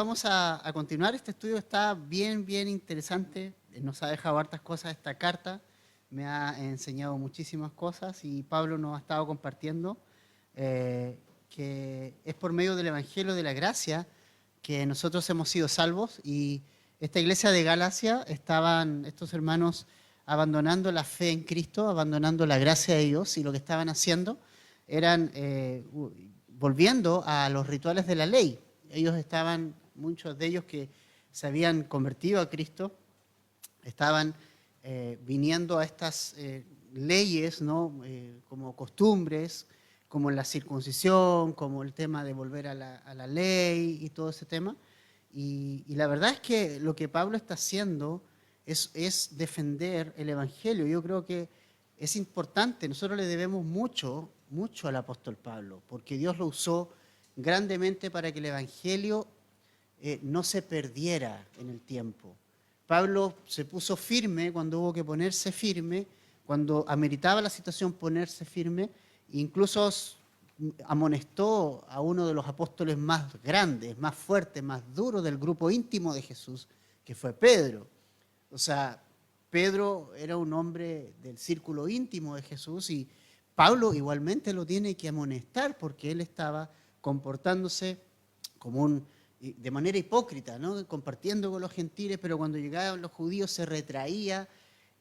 Vamos a continuar. Este estudio está bien interesante. Nos ha dejado hartas cosas esta carta. Me ha enseñado muchísimas cosas y Pablo nos ha estado compartiendo que es por medio del Evangelio de la Gracia que nosotros hemos sido salvos. Y esta iglesia de Galacia estaban estos hermanos abandonando la fe en Cristo, abandonando la gracia de Dios, y lo que estaban haciendo eran volviendo a los rituales de la ley. Ellos estaban, muchos de ellos que se habían convertido a Cristo, estaban viniendo a estas leyes, ¿no? Como costumbres, como la circuncisión, como el tema de volver a la ley y todo ese tema. Y la verdad es que lo que Pablo está haciendo es defender el Evangelio. Yo creo que es importante, nosotros le debemos mucho al apóstol Pablo, porque Dios lo usó grandemente para que el Evangelio no se perdiera en el tiempo. Pablo se puso firme cuando hubo que ponerse firme, cuando ameritaba la situación ponerse firme, incluso amonestó a uno de los apóstoles más grandes, más fuertes, más duros del grupo íntimo de Jesús, que fue Pedro. O sea, Pedro era un hombre del círculo íntimo de Jesús y Pablo igualmente lo tiene que amonestar porque él estaba comportándose como de manera hipócrita, ¿no? Compartiendo con los gentiles, pero cuando llegaban los judíos se retraía.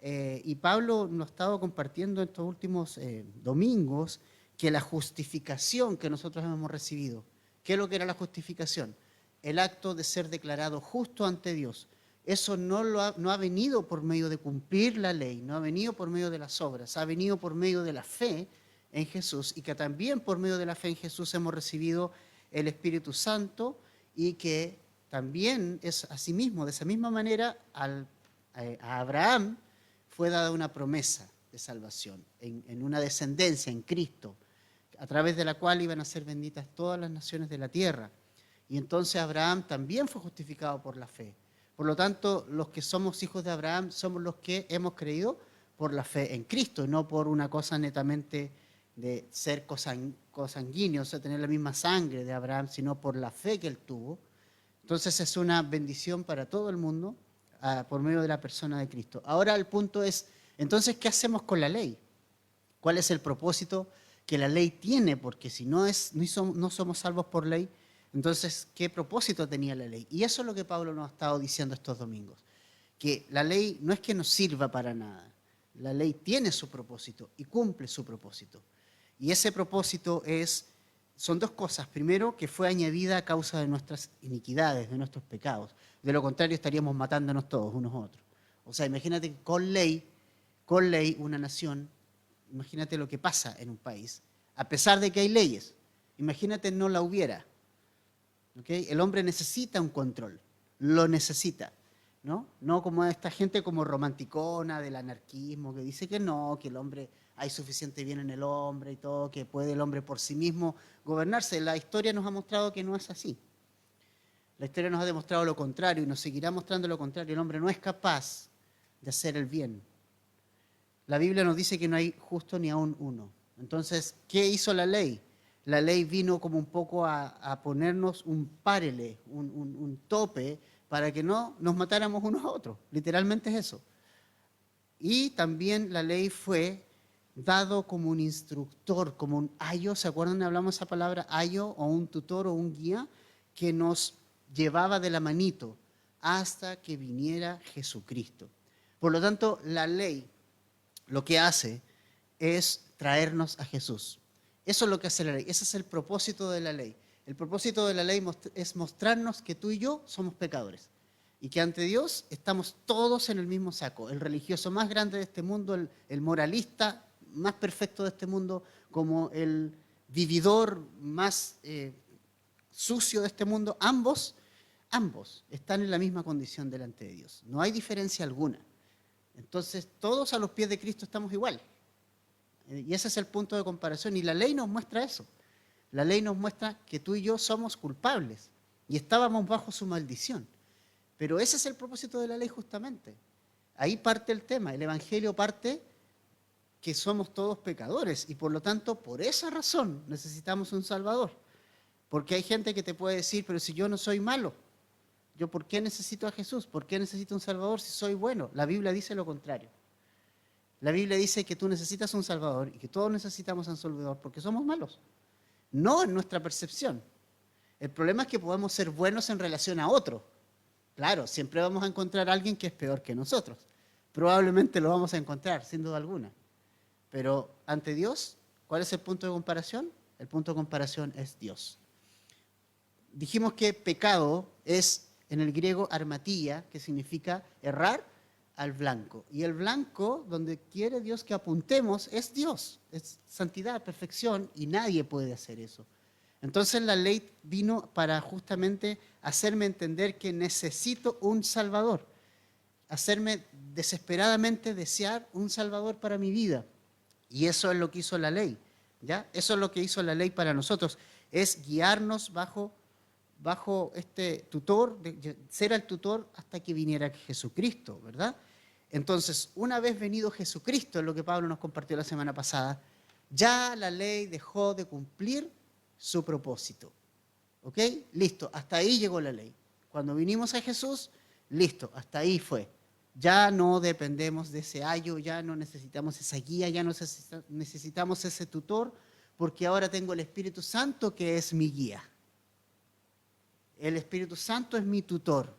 Y Pablo nos ha estado compartiendo estos últimos domingos que la justificación que nosotros hemos recibido, ¿qué es lo que era la justificación? El acto de ser declarado justo ante Dios. Eso no ha venido por medio de cumplir la ley, no ha venido por medio de las obras, ha venido por medio de la fe en Jesús, y que también por medio de la fe en Jesús hemos recibido el Espíritu Santo, y que también es asimismo, de esa misma manera, a Abraham fue dada una promesa de salvación en una descendencia en Cristo, a través de la cual iban a ser benditas todas las naciones de la tierra. Y entonces Abraham también fue justificado por la fe. Por lo tanto, los que somos hijos de Abraham somos los que hemos creído por la fe en Cristo, no por una cosa netamente de ser cosanguíneo, o sea, tener la misma sangre de Abraham, sino por la fe que él tuvo. Entonces es una bendición para todo el mundo por medio de la persona de Cristo. Ahora el punto es, entonces, ¿qué hacemos con la ley? ¿Cuál es el propósito que la ley tiene? Porque si no somos salvos por ley, entonces, ¿qué propósito tenía la ley? Y eso es lo que Pablo nos ha estado diciendo estos domingos, que la ley no es que nos sirva para nada, la ley tiene su propósito y cumple su propósito. Y ese propósito son dos cosas. Primero, que fue añadida a causa de nuestras iniquidades, de nuestros pecados. De lo contrario, estaríamos matándonos todos unos a otros. O sea, imagínate que con ley, una nación, imagínate lo que pasa en un país, a pesar de que hay leyes, imagínate no la hubiera. ¿Okay? El hombre necesita un control, lo necesita, ¿no? No como esta gente como romanticona del anarquismo que dice que no, que el hombre, hay suficiente bien en el hombre y todo, que puede el hombre por sí mismo gobernarse. La historia nos ha mostrado que no es así. La historia nos ha demostrado lo contrario y nos seguirá mostrando lo contrario. El hombre no es capaz de hacer el bien. La Biblia nos dice que no hay justo ni aún uno. Entonces, ¿qué hizo la ley? La ley vino como un poco a ponernos un párele, un tope, para que no nos matáramos unos a otros. Literalmente es eso. Y también la ley fue dado como un instructor, como un ayo, ¿se acuerdan? Hablamos esa palabra ayo, o un tutor o un guía, que nos llevaba de la manito hasta que viniera Jesucristo. Por lo tanto, la ley lo que hace es traernos a Jesús. Eso es lo que hace la ley, ese es el propósito de la ley. El propósito de la ley es mostrarnos que tú y yo somos pecadores y que ante Dios estamos todos en el mismo saco. El religioso más grande de este mundo, el moralista más perfecto de este mundo, como el vividor más sucio de este mundo, ambos están en la misma condición delante de Dios. No hay diferencia alguna. Entonces, todos a los pies de Cristo estamos igual. Y ese es el punto de comparación. Y la ley nos muestra eso. La ley nos muestra que tú y yo somos culpables y estábamos bajo su maldición. Pero ese es el propósito de la ley justamente. Ahí parte el tema. El Evangelio parte que somos todos pecadores y por lo tanto, por esa razón necesitamos un Salvador. Porque hay gente que te puede decir, pero si yo no soy malo. ¿Yo por qué necesito a Jesús? ¿Por qué necesito un Salvador si soy bueno? La Biblia dice lo contrario. La Biblia dice que tú necesitas un Salvador y que todos necesitamos a un Salvador porque somos malos. No en nuestra percepción. El problema es que podemos ser buenos en relación a otro. Claro, siempre vamos a encontrar a alguien que es peor que nosotros. Probablemente lo vamos a encontrar, sin duda alguna. Pero ante Dios, ¿cuál es el punto de comparación? El punto de comparación es Dios. Dijimos que pecado es en el griego armatilla, que significa errar al blanco. Y el blanco, donde quiere Dios que apuntemos, es Dios. Es santidad, perfección, y nadie puede hacer eso. Entonces la ley vino para justamente hacerme entender que necesito un Salvador. Hacerme desesperadamente desear un Salvador para mi vida. Y eso es lo que hizo la ley, ¿ya? Eso es lo que hizo la ley para nosotros. Es guiarnos bajo este tutor, ser el tutor hasta que viniera Jesucristo, ¿verdad? Entonces, una vez venido Jesucristo, es lo que Pablo nos compartió la semana pasada, ya la ley dejó de cumplir su propósito. ¿Ok? Listo, hasta ahí llegó la ley. Cuando vinimos a Jesús, listo, hasta ahí fue. Ya no dependemos de ese ayo, ya no necesitamos esa guía, ya no necesitamos ese tutor, porque ahora tengo el Espíritu Santo que es mi guía. El Espíritu Santo es mi tutor.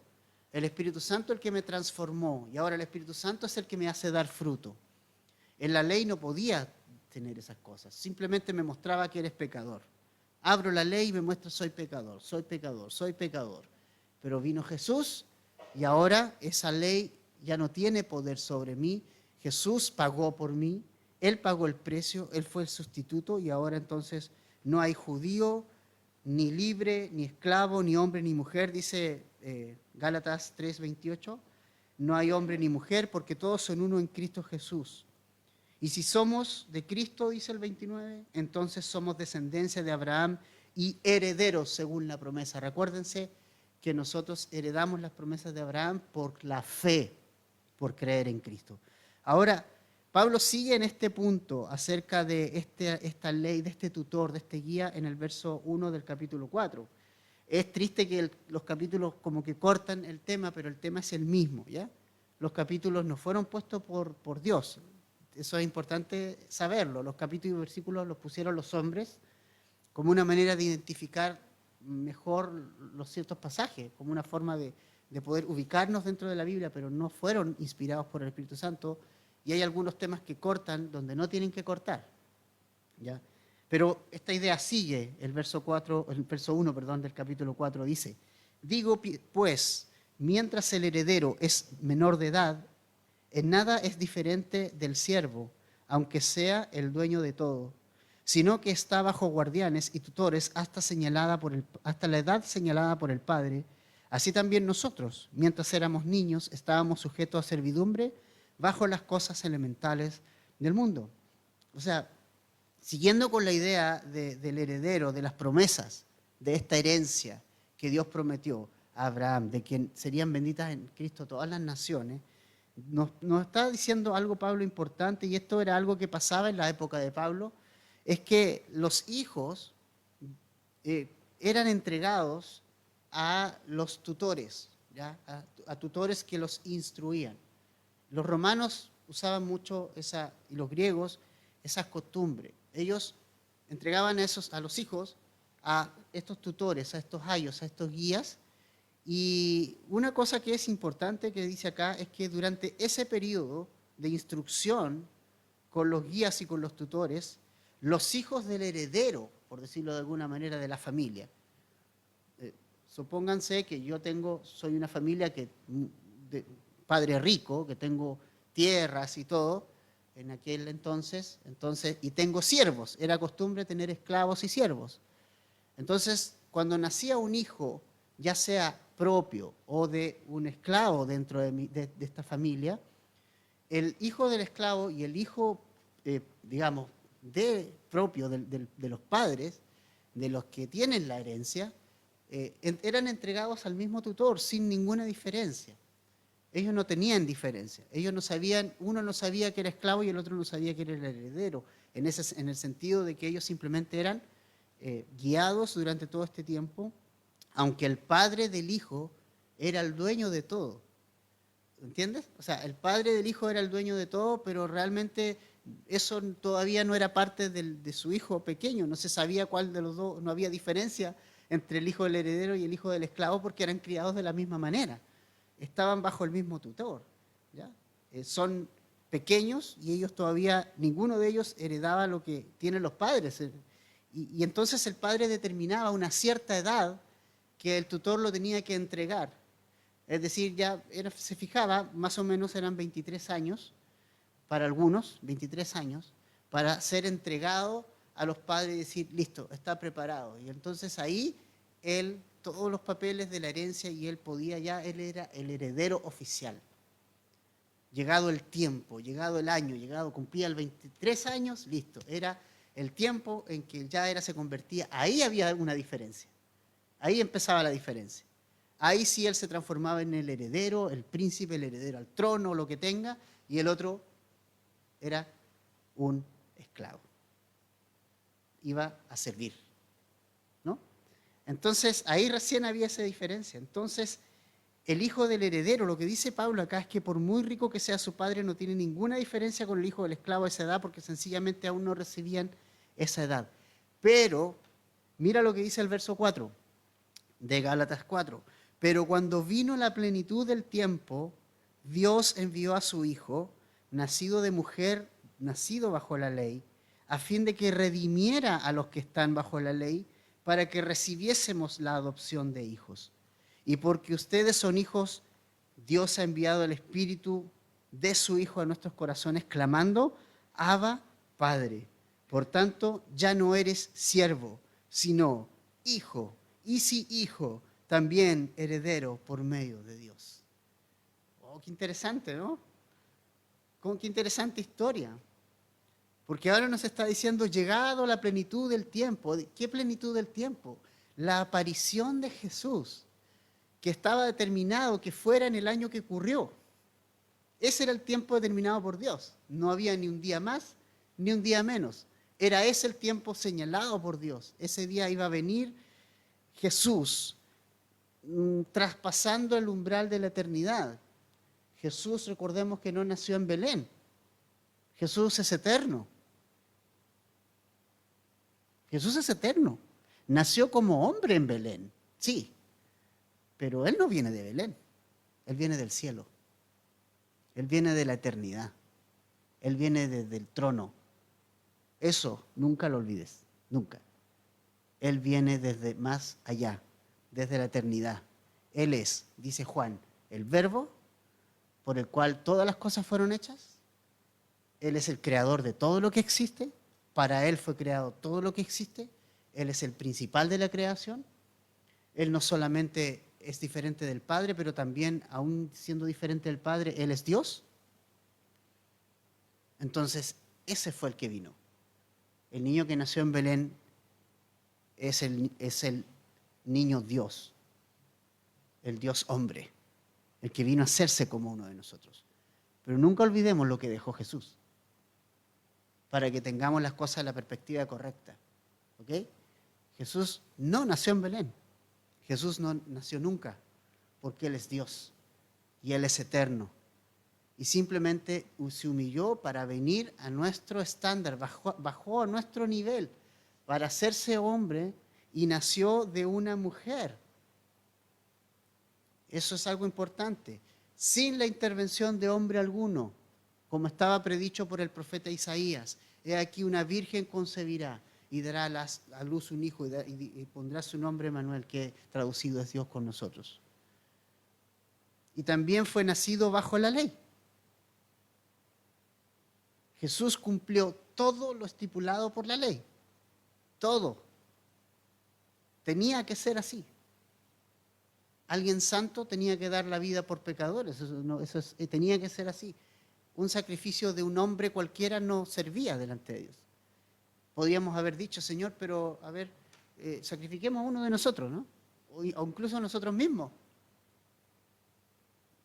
El Espíritu Santo es el que me transformó y ahora el Espíritu Santo es el que me hace dar fruto. En la ley no podía tener esas cosas, simplemente me mostraba que eres pecador. Abro la ley y me muestra soy pecador, soy pecador, soy pecador. Pero vino Jesús y ahora esa ley ya no tiene poder sobre mí. Jesús pagó por mí, Él pagó el precio, Él fue el sustituto y ahora entonces no hay judío, ni libre, ni esclavo, ni hombre, ni mujer, dice Gálatas 3:28. No hay hombre ni mujer porque todos son uno en Cristo Jesús. Y si somos de Cristo, dice el 29, entonces somos descendencia de Abraham y herederos según la promesa. Recuérdense que nosotros heredamos las promesas de Abraham por la fe, por creer en Cristo. Ahora, Pablo sigue en este punto acerca de esta ley, de este tutor, de este guía en el verso 1 del capítulo 4. Es triste que los capítulos como que cortan el tema, pero el tema es el mismo, ¿ya? Los capítulos no fueron puestos por Dios. Eso es importante saberlo. Los capítulos y versículos los pusieron los hombres como una manera de identificar mejor los ciertos pasajes, como una forma de poder ubicarnos dentro de la Biblia, pero no fueron inspirados por el Espíritu Santo. Y hay algunos temas que cortan donde no tienen que cortar, ¿ya? Pero esta idea sigue, el verso 1, del capítulo 4 dice, digo pues, mientras el heredero es menor de edad, en nada es diferente del siervo, aunque sea el dueño de todo, sino que está bajo guardianes y tutores hasta la edad señalada por el Padre. Así también nosotros, mientras éramos niños, estábamos sujetos a servidumbre bajo las cosas elementales del mundo. O sea, siguiendo con la idea del heredero, de las promesas, de esta herencia que Dios prometió a Abraham, de que serían benditas en Cristo todas las naciones, nos está diciendo algo Pablo importante, y esto era algo que pasaba en la época de Pablo, es que los hijos eran entregados a los tutores, ¿ya? A tutores que los instruían. Los romanos usaban mucho y los griegos esas costumbres. Ellos entregaban a los hijos a estos tutores, a estos ayos, a estos guías. Y una cosa que es importante que dice acá es que durante ese periodo de instrucción con los guías y con los tutores, los hijos del heredero, por decirlo de alguna manera, de la familia. Supónganse que soy una familia de padre rico, que tengo tierras y todo, en aquel entonces, y tengo siervos. Era costumbre tener esclavos y siervos. Entonces, cuando nacía un hijo, ya sea propio o de un esclavo dentro de esta familia, el hijo del esclavo y el hijo, propio de los padres, de los que tienen la herencia, eran entregados al mismo tutor sin ninguna diferencia. Ellos no tenían diferencia. Ellos no sabían, uno no sabía que era esclavo y el otro no sabía que era el heredero, en el sentido de que ellos simplemente eran guiados durante todo este tiempo, aunque el padre del hijo era el dueño de todo. ¿Entiendes? O sea, el padre del hijo era el dueño de todo, pero realmente eso todavía no era parte de su hijo pequeño. No se sabía cuál de los dos, no había diferencia entre el hijo del heredero y el hijo del esclavo porque eran criados de la misma manera. Estaban bajo el mismo tutor. ¿Ya? Son pequeños y ellos todavía, ninguno de ellos heredaba lo que tienen los padres. Y entonces el padre determinaba una cierta edad que el tutor lo tenía que entregar. Es decir, se fijaba, más o menos eran 23 años, para algunos, 23 años, para ser entregado a los padres y decir, listo, está preparado. Y entonces ahí él, todos los papeles de la herencia y él podía ya, él era el heredero oficial. Llegado el tiempo, llegado el año, cumplía el 23 años, listo, era el tiempo en que ya se convertía, ahí había una diferencia, ahí empezaba la diferencia. Ahí sí él se transformaba en el heredero, el príncipe, el heredero al trono, lo que tenga, y el otro era un esclavo. Iba a servir, ¿no? Entonces, ahí recién había esa diferencia. Entonces, el hijo del heredero, lo que dice Pablo acá es que por muy rico que sea su padre, no tiene ninguna diferencia con el hijo del esclavo a esa edad, porque sencillamente aún no recibían esa edad. Pero, mira lo que dice el verso 4 de Gálatas 4. Pero cuando vino la plenitud del tiempo, Dios envió a su Hijo, nacido de mujer, nacido bajo la ley, a fin de que redimiera a los que están bajo la ley, para que recibiésemos la adopción de hijos. Y porque ustedes son hijos, Dios ha enviado el Espíritu de su Hijo a nuestros corazones, clamando, Abba, Padre. Por tanto, ya no eres siervo, sino hijo. Y si hijo, también heredero por medio de Dios. Oh, qué interesante, ¿no? Qué interesante historia. Porque ahora nos está diciendo, llegado la plenitud del tiempo. ¿Qué plenitud del tiempo? La aparición de Jesús, que estaba determinado que fuera en el año que ocurrió. Ese era el tiempo determinado por Dios. No había ni un día más, ni un día menos. Era ese el tiempo señalado por Dios. Ese día iba a venir Jesús, traspasando el umbral de la eternidad. Jesús, recordemos que no nació en Belén. Jesús es eterno. Jesús es eterno. Nació como hombre en Belén, sí, pero Él no viene de Belén. Él viene del cielo. Él viene de la eternidad. Él viene desde el trono. Eso nunca lo olvides, nunca. Él viene desde más allá, desde la eternidad. Él es, dice Juan, el verbo por el cual todas las cosas fueron hechas. Él es el creador de todo lo que existe. Para Él fue creado todo lo que existe. Él es el principal de la creación. Él no solamente es diferente del Padre, pero también, aún siendo diferente del Padre, Él es Dios. Entonces, ese fue el que vino. El niño que nació en Belén es el niño Dios, el Dios hombre, el que vino a hacerse como uno de nosotros. Pero nunca olvidemos lo que dejó Jesús, para que tengamos las cosas en la perspectiva correcta. ¿Ok? Jesús no nació en Belén. Jesús no nació nunca, porque Él es Dios y Él es eterno. Y simplemente se humilló para venir a nuestro estándar, bajó a nuestro nivel para hacerse hombre y nació de una mujer. Eso es algo importante. Sin la intervención de hombre alguno, como estaba predicho por el profeta Isaías. He aquí una virgen concebirá y dará a luz un hijo y pondrá su nombre Emmanuel, que traducido es Dios con nosotros. Y también fue nacido bajo la ley. Jesús cumplió todo lo estipulado por la ley. Todo. Tenía que ser así. Alguien santo tenía que dar la vida por pecadores. Tenía que ser así. Un sacrificio de un hombre cualquiera no servía delante de Dios. Podríamos haber dicho, Señor, pero a ver, sacrifiquemos a uno de nosotros, ¿no? O incluso nosotros mismos.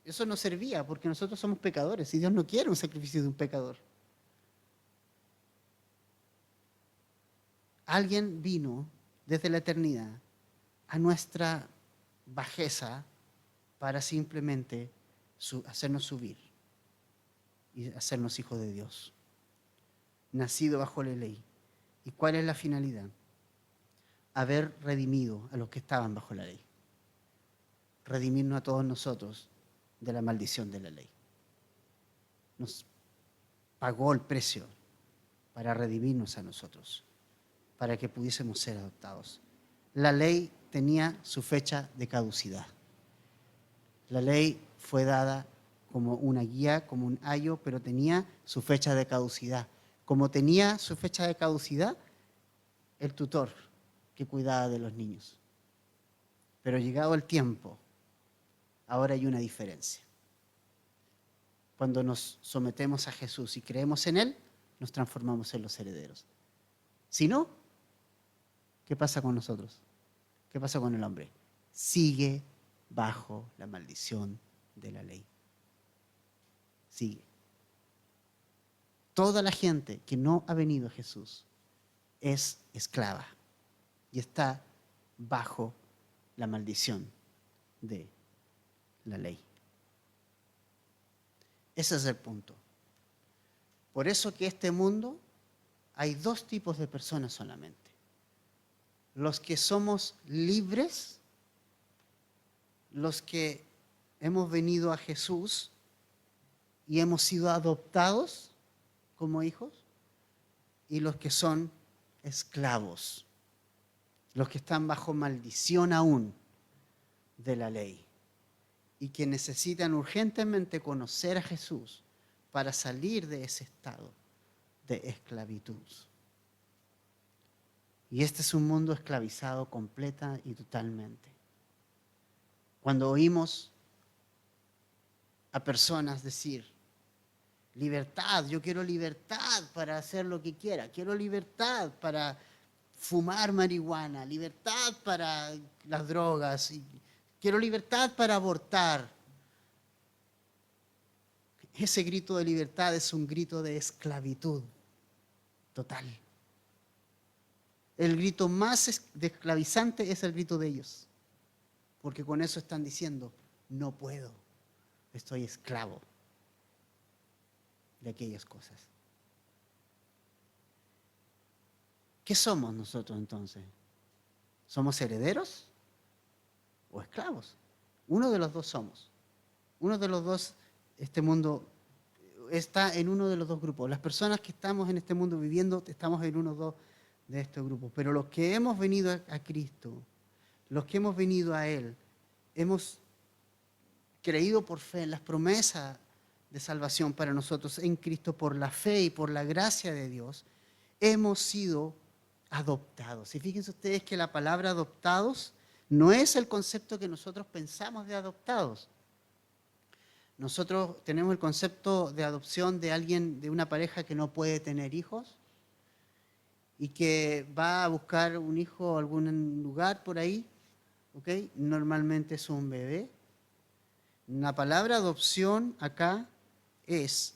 Eso no servía porque nosotros somos pecadores y Dios no quiere un sacrificio de un pecador. Alguien vino desde la eternidad a nuestra bajeza para simplemente hacernos subir y hacernos hijos de Dios, nacido bajo la ley. ¿Y cuál es la finalidad? Haber redimido a los que estaban bajo la ley. Redimirnos a todos nosotros de la maldición de la ley. Nos pagó el precio para redimirnos a nosotros, para que pudiésemos ser adoptados. La ley tenía su fecha de caducidad. La ley fue dada como una guía, como un ayo, pero tenía su fecha de caducidad. Como tenía su fecha de caducidad, el tutor que cuidaba de los niños. Pero llegado el tiempo, ahora hay una diferencia. Cuando nos sometemos a Jesús y creemos en Él, nos transformamos en los herederos. Si no, ¿qué pasa con nosotros? ¿Qué pasa con el hombre? Sigue bajo la maldición de la ley. Sigue. Toda la gente que no ha venido a Jesús es esclava y está bajo la maldición de la ley. Ese es el punto. Por eso que este mundo hay dos tipos de personas solamente. Los que somos libres, los que hemos venido a Jesús y hemos sido adoptados como hijos, y los que son esclavos, los que están bajo maldición aún de la ley y que necesitan urgentemente conocer a Jesús para salir de ese estado de esclavitud. Y este es un mundo esclavizado completa y totalmente. Cuando oímos a personas decir, libertad, yo quiero libertad para hacer lo que quiera, quiero libertad para fumar marihuana, libertad para las drogas, quiero libertad para abortar. Ese grito de libertad es un grito de esclavitud total. El grito más esclavizante es el grito de ellos, porque con eso están diciendo, no puedo, estoy esclavo de aquellas cosas. ¿Qué somos nosotros entonces? ¿Somos herederos o esclavos? Uno de los dos somos. Uno de los dos, este mundo está en uno de los dos grupos. Las personas que estamos en este mundo viviendo, estamos en uno o dos de estos grupos. Pero los que hemos venido a Cristo, los que hemos venido a Él, hemos creído por fe en las promesas de salvación para nosotros en Cristo, por la fe y por la gracia de Dios, hemos sido adoptados. Y fíjense ustedes que la palabra adoptados no es el concepto que nosotros pensamos de adoptados. Nosotros tenemos el concepto de adopción de alguien, de una pareja que no puede tener hijos y que va a buscar un hijo a algún lugar por ahí, ¿ok? Normalmente es un bebé. La palabra adopción acá es,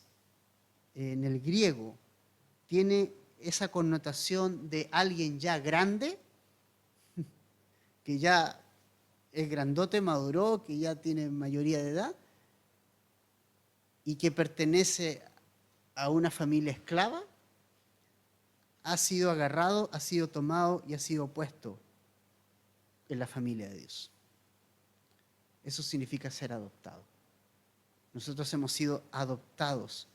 en el griego, tiene esa connotación de alguien ya grande, que ya es grandote, maduró, que ya tiene mayoría de edad y que pertenece a una familia esclava, ha sido agarrado, ha sido tomado y ha sido puesto en la familia de Dios. Eso significa ser adoptado. Nosotros hemos sido adoptados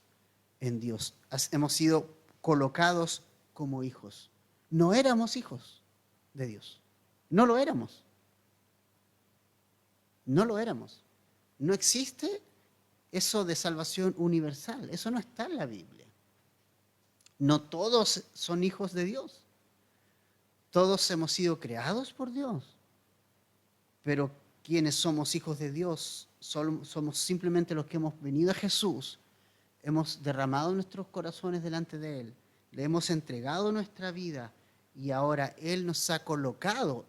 en Dios. Hemos sido colocados como hijos. No éramos hijos de Dios. No lo éramos. No lo éramos. No existe eso de salvación universal. Eso no está en la Biblia. No todos son hijos de Dios. Todos hemos sido creados por Dios. Pero quienes somos hijos de Dios somos simplemente los que hemos venido a Jesús, hemos derramado nuestros corazones delante de Él, le hemos entregado nuestra vida y ahora Él nos ha colocado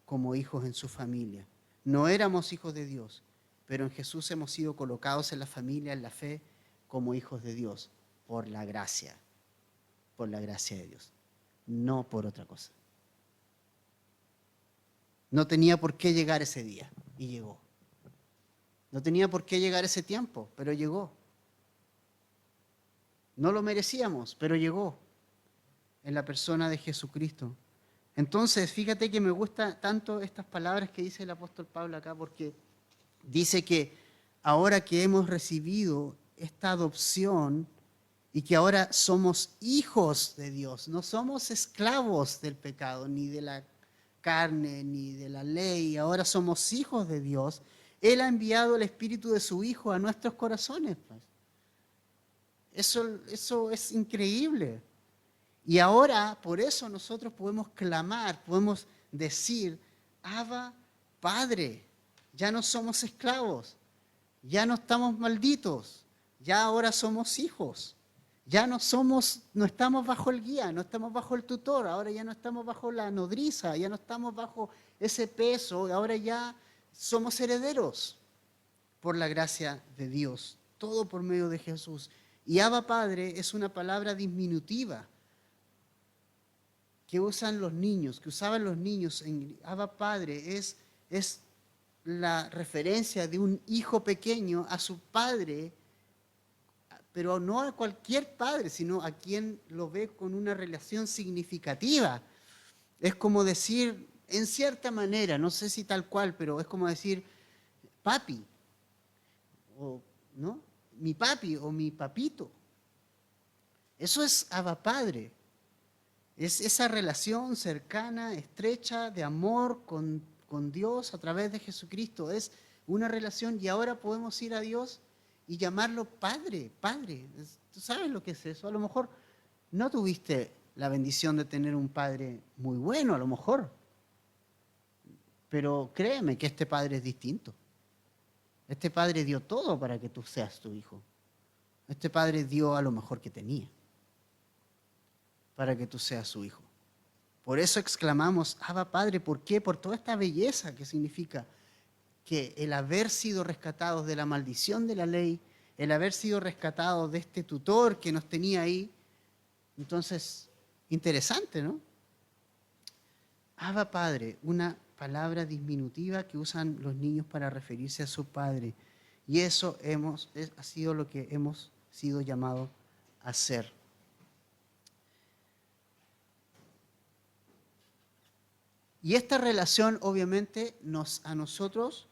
como hijos en su familia. No éramos hijos de Dios, pero en Jesús hemos sido colocados en la familia, en la fe, como hijos de Dios, por la gracia de Dios, no por otra cosa. No tenía por qué llegar ese día y llegó. No tenía por qué llegar ese tiempo, pero llegó. No lo merecíamos, pero llegó en la persona de Jesucristo. Entonces, fíjate que me gustan tanto estas palabras que dice el apóstol Pablo acá, porque dice que ahora que hemos recibido esta adopción y que ahora somos hijos de Dios, no somos esclavos del pecado, ni de la carne, ni de la ley, ahora somos hijos de Dios, Él ha enviado el Espíritu de su Hijo a nuestros corazones. Pues. Eso es increíble. Y ahora, por eso nosotros podemos clamar, podemos decir, Abba, Padre, ya no somos esclavos, ya no estamos malditos, ya ahora somos hijos, ya no estamos bajo el guía, no estamos bajo el tutor, ahora ya no estamos bajo la nodriza, ya no estamos bajo ese peso, ahora ya somos herederos por la gracia de Dios, todo por medio de Jesús. Y Abba Padre es una palabra disminutiva que usan los niños, que usaban los niños en Abba Padre, es la referencia de un hijo pequeño a su padre, pero no a cualquier padre, sino a quien lo ve con una relación significativa. Es como decir, en cierta manera, no sé si tal cual, pero es como decir, papi, o ¿no? Mi papi o mi papito. Eso es Abba Padre. Es esa relación cercana, estrecha, de amor con Dios a través de Jesucristo. Es una relación y ahora podemos ir a Dios y llamarlo Padre, Padre. ¿Tú sabes lo que es eso? A lo mejor no tuviste la bendición de tener un padre muy bueno, a lo mejor. Pero créeme que este Padre es distinto. Este Padre dio todo para que tú seas tu hijo. Este Padre dio a lo mejor que tenía para que tú seas su hijo. Por eso exclamamos, Abba Padre, ¿por qué? Por toda esta belleza que significa que el haber sido rescatados de la maldición de la ley, el haber sido rescatados de este tutor que nos tenía ahí. Entonces, interesante, ¿no? Abba Padre, una palabra disminutiva que usan los niños para referirse a su padre. Y eso ha sido lo que hemos sido llamados a ser. Y esta relación obviamente a nosotros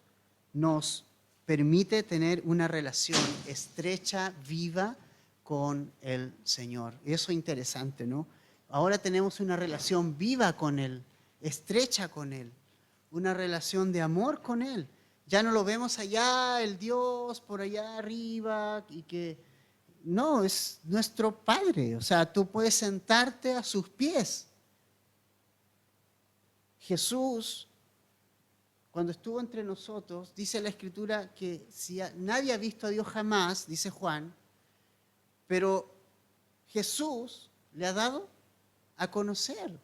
nos permite tener una relación estrecha, viva con el Señor. Eso es interesante, ¿no? Ahora tenemos una relación viva con Él, estrecha con Él, una relación de amor con Él. Ya no lo vemos allá, el Dios por allá arriba, y que no, es nuestro Padre. O sea, tú puedes sentarte a sus pies. Jesús, cuando estuvo entre nosotros, dice la Escritura que nadie ha visto a Dios jamás, dice Juan, pero Jesús le ha dado a conocer.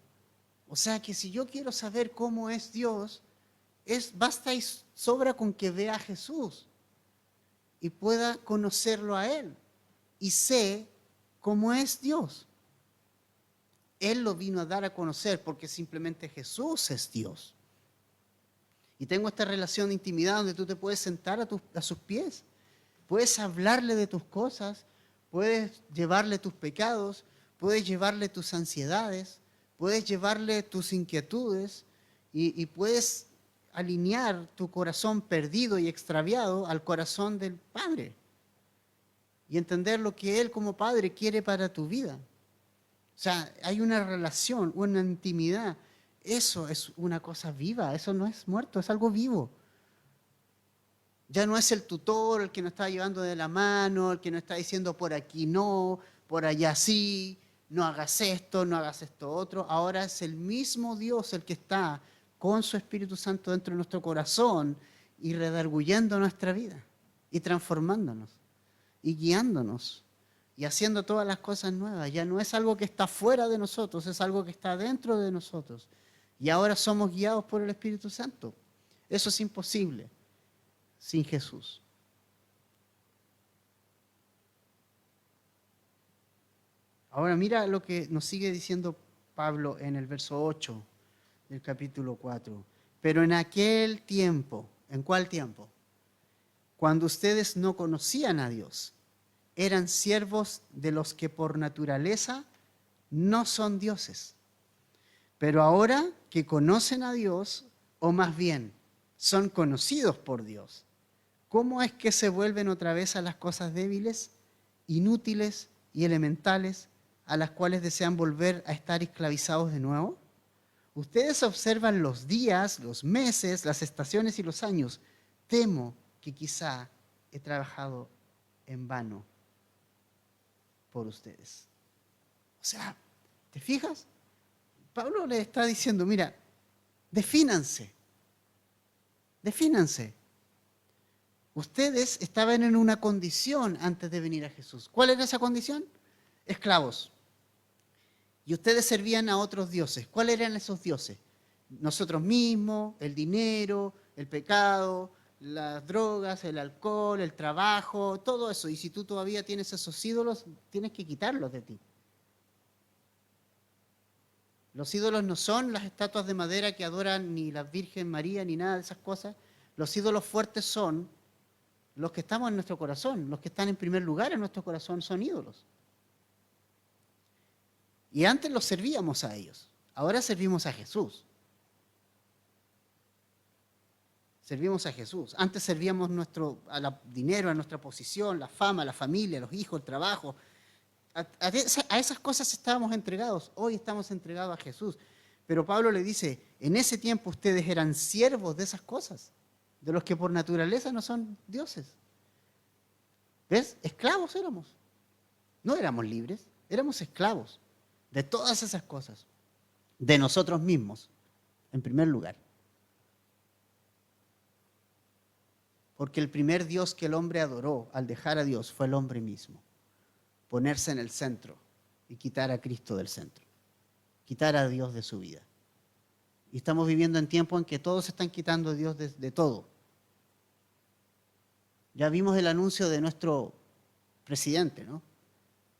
O sea que si yo quiero saber cómo es Dios, basta y sobra con que vea a Jesús y pueda conocerlo a Él y sé cómo es Dios. Él lo vino a dar a conocer porque simplemente Jesús es Dios. Y tengo esta relación de intimidad donde tú te puedes sentar a sus pies, puedes hablarle de tus cosas, puedes llevarle tus pecados, puedes llevarle tus ansiedades, puedes llevarle tus inquietudes y puedes alinear tu corazón perdido y extraviado al corazón del Padre y entender lo que Él como Padre quiere para tu vida. O sea, hay una relación, una intimidad. Eso es una cosa viva, eso no es muerto, es algo vivo. Ya no es el tutor el que nos está llevando de la mano, el que nos está diciendo por aquí no, por allá sí, no hagas esto, no hagas esto otro. Ahora es el mismo Dios el que está con su Espíritu Santo dentro de nuestro corazón y redarguyendo nuestra vida y transformándonos y guiándonos y haciendo todas las cosas nuevas. Ya no es algo que está fuera de nosotros, es algo que está dentro de nosotros. Y ahora somos guiados por el Espíritu Santo. Eso es imposible sin Jesús. Ahora mira lo que nos sigue diciendo Pablo en el verso 8 del capítulo 4. Pero en aquel tiempo, ¿en cuál tiempo? Cuando ustedes no conocían a Dios, eran siervos de los que por naturaleza no son dioses. Pero ahora que conocen a Dios, o más bien, son conocidos por Dios, ¿cómo es que se vuelven otra vez a las cosas débiles, inútiles y elementales, a las cuales desean volver a estar esclavizados de nuevo? Ustedes observan los días, los meses, las estaciones y los años. Temo que quizá he trabajado en vano por ustedes. O sea, ¿te fijas? Pablo le está diciendo, mira, defínanse. Ustedes estaban en una condición antes de venir a Jesús. ¿Cuál era esa condición? Esclavos. Y ustedes servían a otros dioses. ¿Cuáles eran esos dioses? Nosotros mismos, el dinero, el pecado, las drogas, el alcohol, el trabajo, todo eso. Y si tú todavía tienes esos ídolos, tienes que quitarlos de ti. Los ídolos no son las estatuas de madera que adoran ni la Virgen María ni nada de esas cosas. Los ídolos fuertes son los que estamos en nuestro corazón. Los que están en primer lugar en nuestro corazón son ídolos. Y antes los servíamos a ellos. Ahora servimos a Jesús. Servimos a Jesús. Antes servíamos dinero, a nuestra posición, la fama, la familia, los hijos, el trabajo. A esas cosas estábamos entregados. Hoy estamos entregados a Jesús. Pero Pablo le dice, en ese tiempo ustedes eran siervos de esas cosas, de los que por naturaleza no son dioses. ¿Ves? Esclavos éramos. No éramos libres, éramos esclavos de todas esas cosas, de nosotros mismos, en primer lugar. Porque el primer Dios que el hombre adoró al dejar a Dios fue el hombre mismo. Ponerse en el centro y quitar a Cristo del centro. Quitar a Dios de su vida. Y estamos viviendo en tiempos en que todos están quitando a Dios de todo. Ya vimos el anuncio de nuestro presidente, ¿no?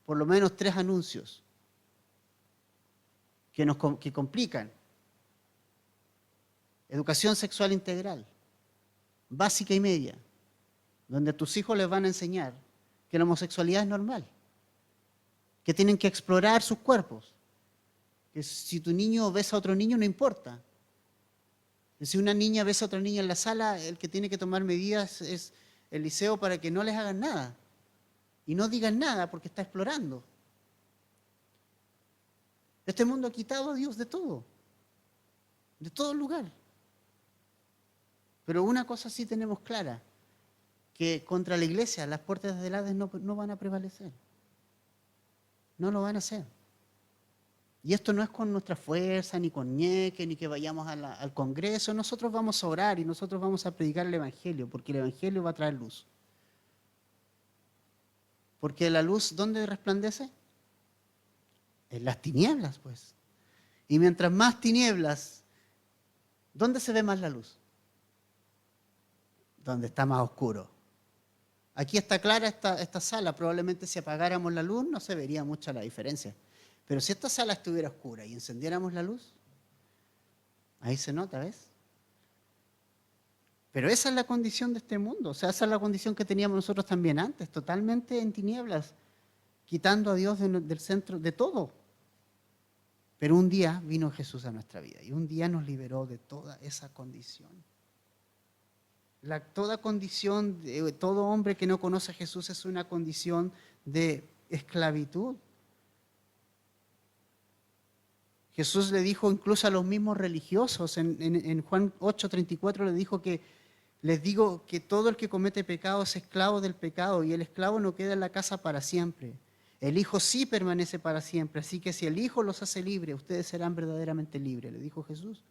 Por lo menos 3 anuncios que complican. Educación sexual integral, básica y media, donde a tus hijos les van a enseñar que la homosexualidad es normal, que tienen que explorar sus cuerpos, que si tu niño besa a otro niño no importa, que si una niña besa a otra niña en la sala, el que tiene que tomar medidas es el liceo para que no les hagan nada y no digan nada porque está explorando. Este mundo ha quitado a Dios de todo lugar. Pero una cosa sí tenemos clara, que contra la iglesia las puertas del Hades no van a prevalecer. No lo van a hacer. Y esto no es con nuestra fuerza, ni con ñeque, ni que vayamos al Congreso. Nosotros vamos a orar y nosotros vamos a predicar el Evangelio, porque el Evangelio va a traer luz. Porque la luz, ¿dónde resplandece? En las tinieblas, pues. Y mientras más tinieblas, ¿dónde se ve más la luz? Donde está más oscuro. Aquí está clara esta sala, probablemente si apagáramos la luz no se vería mucha la diferencia. Pero si esta sala estuviera oscura y encendiéramos la luz, ahí se nota, ¿ves? Pero esa es la condición de este mundo, o sea, esa es la condición que teníamos nosotros también antes, totalmente en tinieblas, quitando a Dios del centro de todo. Pero un día vino Jesús a nuestra vida y un día nos liberó de toda esa condición. Toda condición, todo hombre que no conoce a Jesús es una condición de esclavitud. Jesús le dijo incluso a los mismos religiosos, en Juan 8:34 le dijo que les digo que todo el que comete pecado es esclavo del pecado y el esclavo no queda en la casa para siempre. El Hijo sí permanece para siempre, así que si el Hijo los hace libres, ustedes serán verdaderamente libres, le dijo Jesús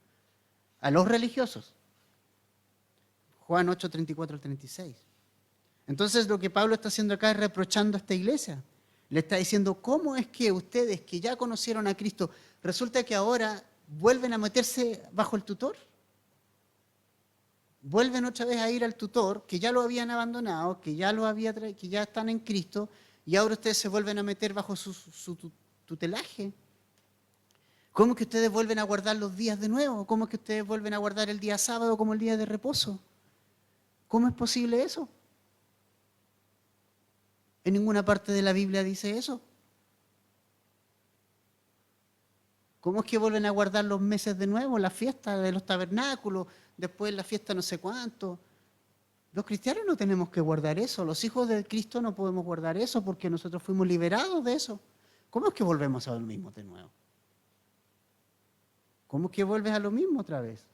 a los religiosos. Juan 8:34-36. Entonces lo que Pablo está haciendo acá es reprochando a esta iglesia. Le está diciendo, ¿cómo es que ustedes que ya conocieron a Cristo, resulta que ahora vuelven a meterse bajo el tutor? Vuelven otra vez a ir al tutor, que ya lo habían abandonado, que ya están en Cristo, y ahora ustedes se vuelven a meter bajo su tutelaje. ¿Cómo es que ustedes vuelven a guardar los días de nuevo? ¿Cómo es que ustedes vuelven a guardar el día sábado como el día de reposo? ¿Cómo es posible eso? En ninguna parte de la Biblia dice eso. ¿Cómo es que vuelven a guardar los meses de nuevo, la fiesta de los tabernáculos, después la fiesta no sé cuánto? Los cristianos no tenemos que guardar eso, los hijos de Cristo no podemos guardar eso porque nosotros fuimos liberados de eso. ¿Cómo es que volvemos a lo mismo de nuevo? ¿Cómo es que vuelves a lo mismo otra vez?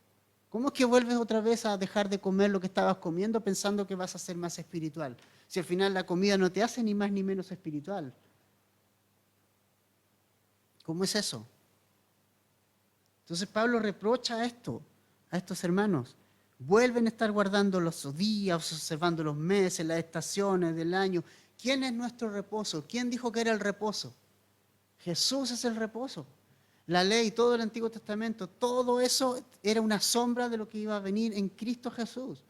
¿Cómo es que vuelves otra vez a dejar de comer lo que estabas comiendo pensando que vas a ser más espiritual? Si al final la comida no te hace ni más ni menos espiritual. ¿Cómo es eso? Entonces Pablo reprocha esto a estos hermanos. Vuelven a estar guardando los días, observando los meses, las estaciones del año. ¿Quién es nuestro reposo? ¿Quién dijo que era el reposo? Jesús es el reposo. La ley, todo el Antiguo Testamento, todo eso era una sombra de lo que iba a venir en Cristo Jesús.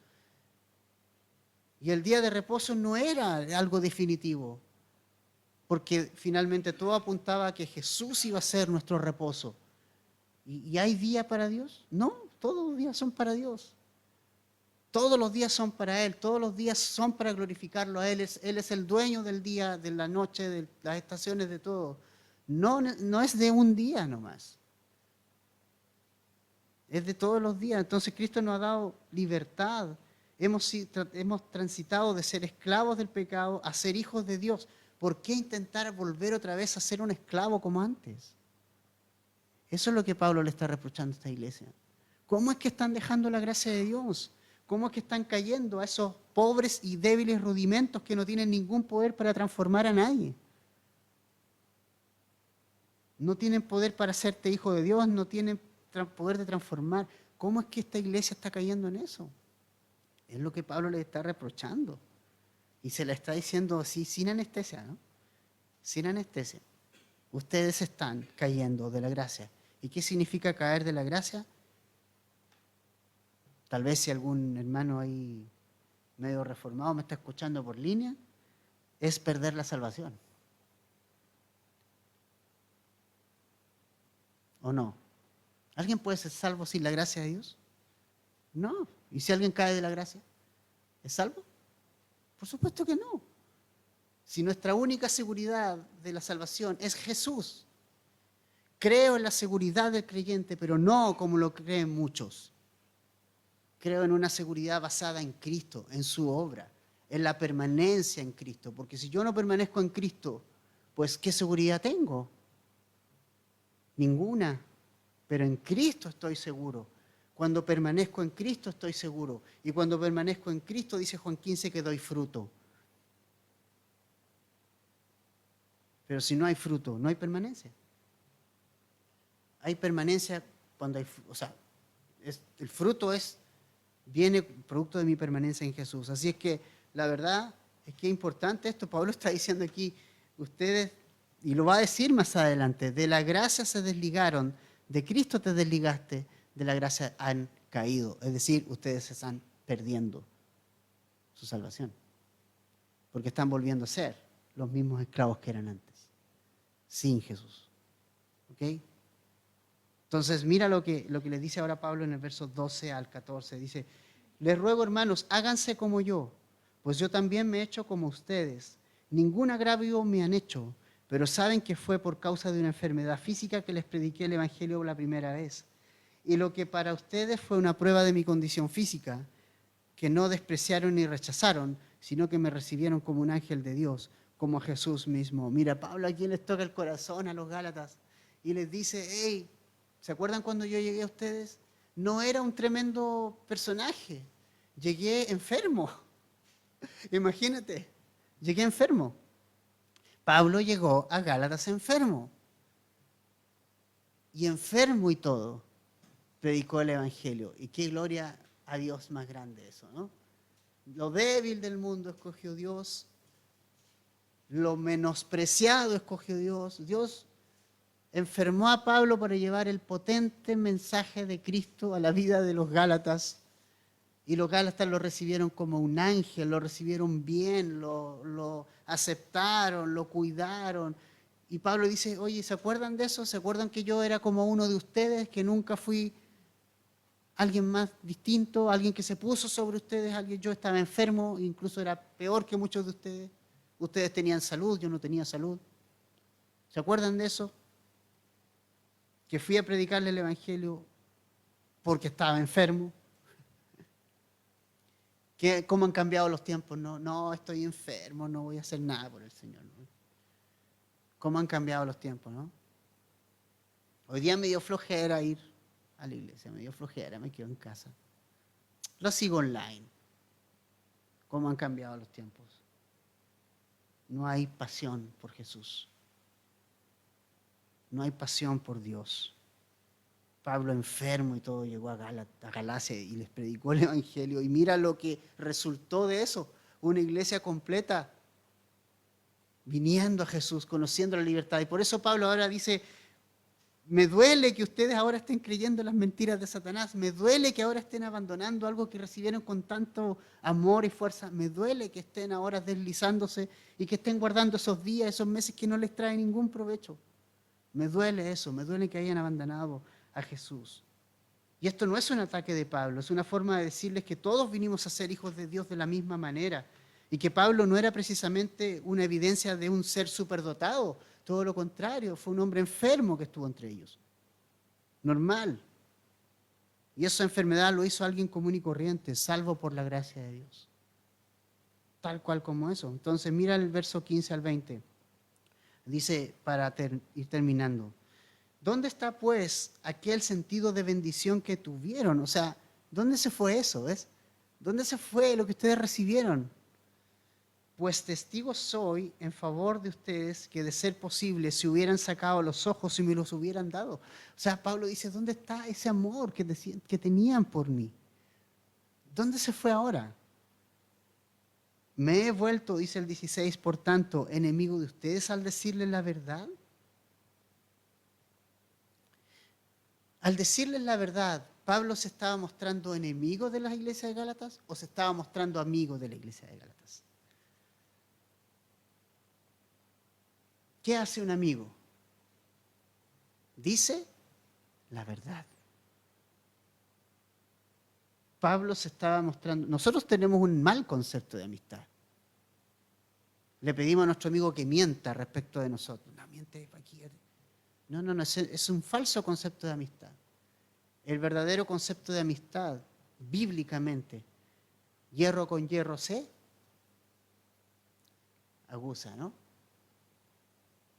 Y el día de reposo no era algo definitivo, porque finalmente todo apuntaba a que Jesús iba a ser nuestro reposo. ¿Y hay día para Dios? No, todos los días son para Dios. Todos los días son para Él, todos los días son para glorificarlo a Él. Él es el dueño del día, de la noche, de las estaciones, de todo. No es de un día nomás. Es de todos los días. Entonces Cristo nos ha dado libertad. Hemos transitado de ser esclavos del pecado a ser hijos de Dios. ¿Por qué intentar volver otra vez a ser un esclavo como antes? Eso es lo que Pablo le está reprochando a esta iglesia. ¿Cómo es que están dejando la gracia de Dios? ¿Cómo es que están cayendo a esos pobres y débiles rudimentos que no tienen ningún poder para transformar a nadie? No tienen poder para hacerte hijo de Dios, no tienen poder de transformar. ¿Cómo es que esta iglesia está cayendo en eso? Es lo que Pablo le está reprochando. Y se le está diciendo así, sin anestesia, ¿no? Sin anestesia. Ustedes están cayendo de la gracia. ¿Y qué significa caer de la gracia? Tal vez si algún hermano ahí medio reformado me está escuchando por línea, es perder la salvación. ¿O no? ¿Alguien puede ser salvo sin la gracia de Dios? No. ¿Y si alguien cae de la gracia? ¿Es salvo? Por supuesto que no. Si nuestra única seguridad de la salvación es Jesús, creo en la seguridad del creyente, pero no como lo creen muchos. Creo en una seguridad basada en Cristo, en su obra, en la permanencia en Cristo. Porque si yo no permanezco en Cristo, pues ¿qué seguridad tengo? Ninguna. Pero en Cristo estoy seguro. Cuando permanezco en Cristo estoy seguro. Y cuando permanezco en Cristo, dice Juan 15, que doy fruto. Pero si no hay fruto, no hay permanencia. Hay permanencia cuando hay, el fruto viene producto de mi permanencia en Jesús. Así es que la verdad es que es importante esto. Pablo está diciendo aquí, ustedes, y lo va a decir más adelante, de la gracia se desligaron, de Cristo te desligaste, de la gracia han caído. Es decir, ustedes se están perdiendo su salvación, porque están volviendo a ser los mismos esclavos que eran antes, sin Jesús. ¿Ok? Entonces, mira lo que le dice ahora Pablo en el verso 12 al 14. Dice, les ruego, hermanos, háganse como yo, pues yo también me he hecho como ustedes. Ningún agravio me han hecho, pero saben que fue por causa de una enfermedad física que les prediqué el Evangelio la primera vez. Y lo que para ustedes fue una prueba de mi condición física, que no despreciaron ni rechazaron, sino que me recibieron como un ángel de Dios, como a Jesús mismo. Mira, Pablo aquí les toca el corazón a los Gálatas y les dice, hey, ¿se acuerdan cuando yo llegué a ustedes? No era un tremendo personaje, llegué enfermo. Imagínate, llegué enfermo. Pablo llegó a Gálatas enfermo. Y enfermo y todo, predicó el Evangelio. Y qué gloria a Dios más grande eso, ¿no? Lo débil del mundo escogió Dios, lo menospreciado escogió Dios. Dios enfermó a Pablo para llevar el potente mensaje de Cristo a la vida de los Gálatas. Y los Gálatas lo recibieron como un ángel, lo recibieron bien, lo aceptaron, lo cuidaron. Y Pablo dice, oye, ¿se acuerdan de eso? ¿Se acuerdan que yo era como uno de ustedes, que nunca fui alguien más distinto, alguien que se puso sobre ustedes, yo estaba enfermo, incluso era peor que muchos de ustedes? Ustedes tenían salud, yo no tenía salud. ¿Se acuerdan de eso? Que fui a predicarle el Evangelio porque estaba enfermo. ¿Cómo han cambiado los tiempos? No, estoy enfermo, no voy a hacer nada por el Señor. ¿No? ¿Cómo han cambiado los tiempos, no? Hoy día me dio flojera ir a la iglesia, me dio flojera, me quedo en casa. Lo sigo online. ¿Cómo han cambiado los tiempos? No hay pasión por Jesús. No hay pasión por Dios. Pablo enfermo y todo llegó a Galacia y les predicó el Evangelio. Y mira lo que resultó de eso. Una iglesia completa viniendo a Jesús, conociendo la libertad. Y por eso Pablo ahora dice, me duele que ustedes ahora estén creyendo las mentiras de Satanás. Me duele que ahora estén abandonando algo que recibieron con tanto amor y fuerza. Me duele que estén ahora deslizándose y que estén guardando esos días, esos meses que no les traen ningún provecho. Me duele eso, me duele que hayan abandonado a Jesús. Y esto no es un ataque de Pablo, es una forma de decirles que todos vinimos a ser hijos de Dios de la misma manera y que Pablo no era precisamente una evidencia de un ser superdotado, todo lo contrario, fue un hombre enfermo que estuvo entre ellos, normal. Y esa enfermedad lo hizo alguien común y corriente, salvo por la gracia de Dios. Tal cual como eso. Entonces mira el verso 15 al 20. Dice, para ir terminando, ¿dónde está pues aquel sentido de bendición que tuvieron? O sea, ¿dónde se fue eso? ¿Ves? ¿Dónde se fue lo que ustedes recibieron? Pues testigo soy en favor de ustedes que de ser posible se hubieran sacado los ojos y me los hubieran dado. O sea, Pablo dice, ¿dónde está ese amor que tenían por mí? ¿Dónde se fue ahora? Me he vuelto, dice el 16, por tanto, enemigo de ustedes al decirles la verdad. Al decirles la verdad, ¿Pablo se estaba mostrando enemigo de la iglesia de Gálatas o se estaba mostrando amigo de la iglesia de Gálatas? ¿Qué hace un amigo? Dice la verdad. Pablo se estaba mostrando. Nosotros tenemos un mal concepto de amistad. Le pedimos a nuestro amigo que mienta respecto de nosotros. No, miente aquí. No, es un falso concepto de amistad. El verdadero concepto de amistad, bíblicamente, hierro con hierro se aguza, ¿no?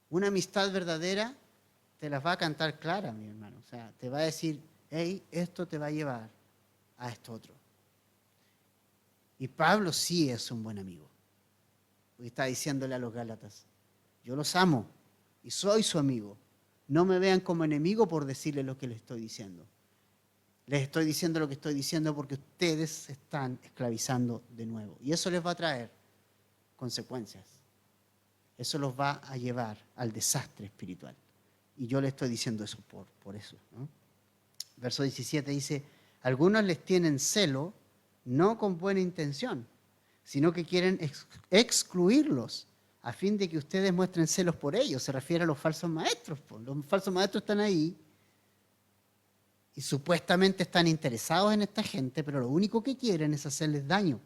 Una amistad verdadera te las va a cantar clara, mi hermano. O sea, te va a decir, hey, esto te va a llevar a esto otro. Y Pablo sí es un buen amigo. Porque está diciéndole a los Gálatas, yo los amo y soy su amigo. No me vean como enemigo por decirles lo que les estoy diciendo. Les estoy diciendo lo que estoy diciendo porque ustedes se están esclavizando de nuevo. Y eso les va a traer consecuencias. Eso los va a llevar al desastre espiritual. Y yo les estoy diciendo eso por eso, ¿no? Verso 17 dice, algunos les tienen celo, no con buena intención, sino que quieren excluirlos a fin de que ustedes muestren celos por ellos. Se refiere a los falsos maestros. Los falsos maestros están ahí y supuestamente están interesados en esta gente, pero lo único que quieren es hacerles daño.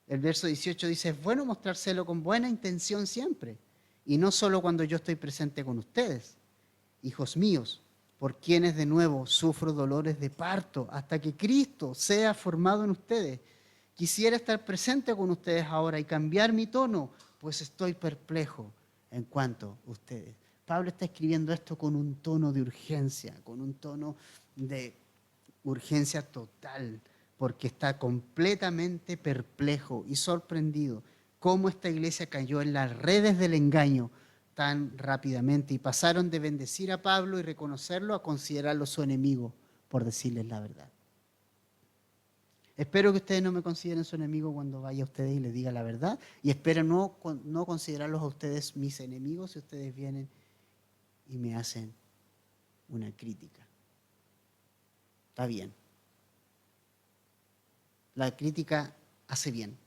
El verso 18 dice, es bueno mostrar celo con buena intención siempre, y no solo cuando yo estoy presente con ustedes, hijos míos, por quienes de nuevo sufro dolores de parto hasta que Cristo sea formado en ustedes. Quisiera estar presente con ustedes ahora y cambiar mi tono, pues estoy perplejo en cuanto a ustedes. Pablo está escribiendo esto con un tono de urgencia, con un tono de urgencia total, porque está completamente perplejo y sorprendido cómo esta iglesia cayó en las redes del engaño tan rápidamente y pasaron de bendecir a Pablo y reconocerlo a considerarlo su enemigo por decirles la verdad. Espero que ustedes no me consideren su enemigo cuando vaya a ustedes y les diga la verdad, y espero no considerarlos a ustedes mis enemigos si ustedes vienen y me hacen una crítica. Está bien. La crítica hace bien.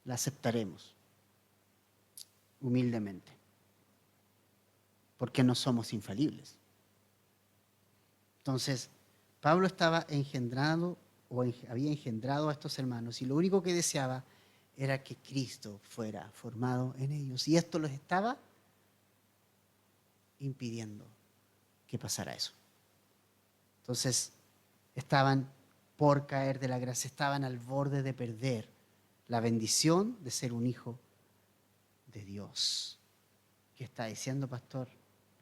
La aceptaremos. humildemente, porque no somos infalibles. Entonces, Pablo estaba engendrado había engendrado a estos hermanos y lo único que deseaba era que Cristo fuera formado en ellos. Y esto los estaba impidiendo que pasara eso. Entonces, estaban por caer de la gracia, estaban al borde de perder la bendición de ser un hijo de Dios. ¿Qué está diciendo, pastor?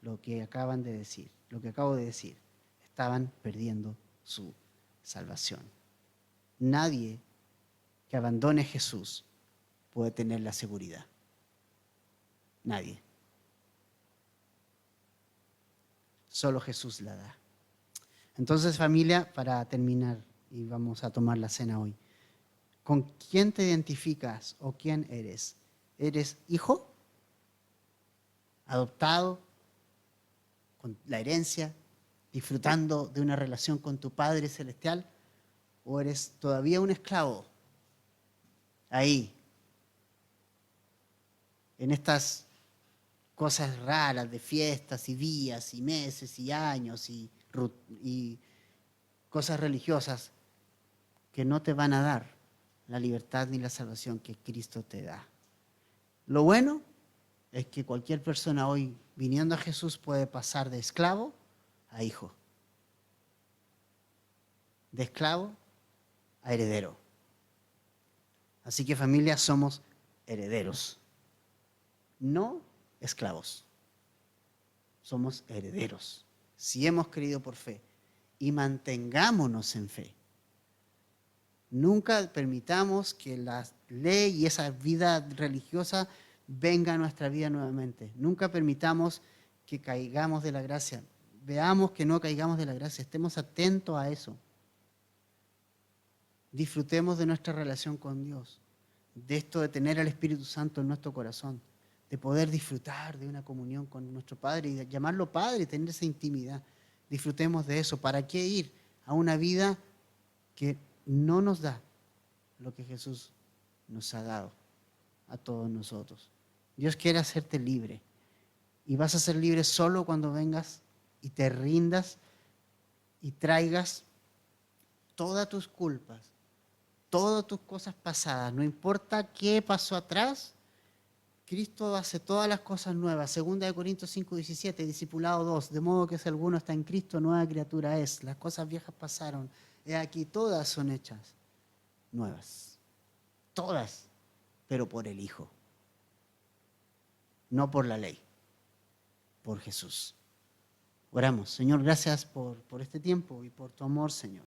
Lo que acaban de decir, lo que acabo de decir. Estaban perdiendo su salvación. Nadie que abandone a Jesús puede tener la seguridad. Nadie. Solo Jesús la da. Entonces, familia, para terminar, y vamos a tomar la cena hoy, ¿con quién te identificas o quién eres? ¿Eres hijo? ¿Adoptado? ¿Con la herencia? ¿Disfrutando de una relación con tu Padre Celestial? ¿O eres todavía un esclavo? Ahí, en estas cosas raras de fiestas y días y meses y años y cosas religiosas que no te van a dar la libertad ni la salvación que Cristo te da. Lo bueno es que cualquier persona hoy viniendo a Jesús puede pasar de esclavo a hijo, de esclavo a heredero. Así que familia, somos herederos, no esclavos. Somos herederos. Si hemos creído por fe y mantengámonos en fe. Nunca permitamos que la ley y esa vida religiosa venga a nuestra vida nuevamente. Nunca permitamos que caigamos de la gracia. Veamos que no caigamos de la gracia. Estemos atentos a eso. Disfrutemos de nuestra relación con Dios. De esto de tener al Espíritu Santo en nuestro corazón. De poder disfrutar de una comunión con nuestro Padre y de llamarlo Padre y tener esa intimidad. Disfrutemos de eso. ¿Para qué ir a una vida que no nos da lo que Jesús nos ha dado a todos nosotros? Dios quiere hacerte libre y vas a ser libre solo cuando vengas y te rindas y traigas todas tus culpas, todas tus cosas pasadas, no importa qué pasó atrás. Cristo hace todas las cosas nuevas. 2 Corintios 5:17, discipulado 2, de modo que si alguno está en Cristo, nueva criatura es. Las cosas viejas pasaron. He aquí, todas son hechas nuevas. Todas, pero por el Hijo. No por la ley, por Jesús. Oramos. Señor, gracias por este tiempo y por tu amor, Señor.